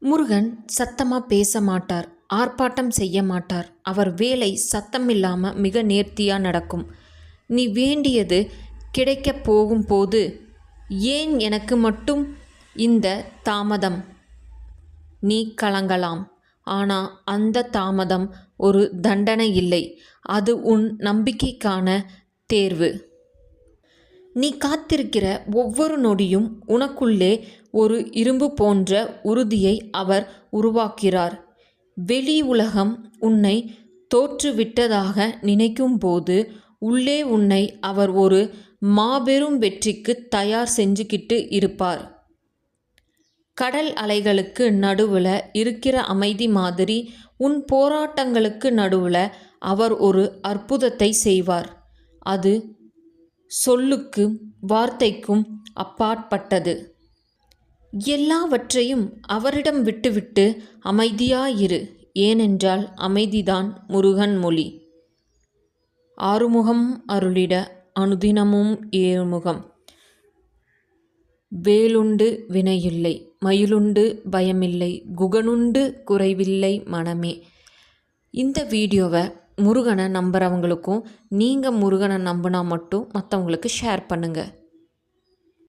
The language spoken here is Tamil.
முருகன் சத்தமாக பேச மாட்டார், ஆர்ப்பாட்டம் செய்ய மாட்டார். அவர் வேலை சத்தமில்லாமல் மிக நேர்த்தியாக நடக்கும். நீ வேண்டியது கிடைக்கப் போகும்போது ஏன் எனக்கு மட்டும் இந்த தாமதம்? நீ கலங்கலாம். ஆனால் அந்த தாமதம் ஒரு தண்டனை இல்லை, அது உன் நம்பிக்கைக்கான தேர்வு. நீ காத்திருக்கிற ஒவ்வொரு நொடியும் உனக்குள்ளே ஒரு இரும்பு போன்ற உறுதியை அவர் உருவாக்குகிறார். வெளி உலகம் உன்னை தோற்றுவிட்டதாக நினைக்கும் போது உள்ளே உன்னை அவர் ஒரு மாபெரும் வெற்றிக்கு தயார் செஞ்சுக்கிட்டு இருப்பார். கடல் அலைகளுக்கு நடுவில் இருக்கிற அமைதி மாதிரி உன் போராட்டங்களுக்கு நடுவில் அவர் ஒரு அற்புதத்தை செய்வார். அது சொல்லுக்கும் வார்த்தைக்கும் அப்பாற்பட்டது. எல்லாவற்றையும் அவரிடம் விட்டுவிட்டு அமைதியாயிரு. ஏனென்றால் அமைதிதான் முருகன் மொழி. ஆறுமுகம் அருளிட அனுதினமும் ஏழுமுகம். வேலுண்டு வினையில்லை, மயிலுண்டு பயமில்லை, குகனுண்டு குறைவில்லை மனமே. இந்த வீடியோவை முருகனை நம்புகிறவங்களுக்கும் நீங்கள் முருகனை நம்பினா மட்டும் மற்றவங்களுக்கு ஷேர் பண்ணுங்கள்.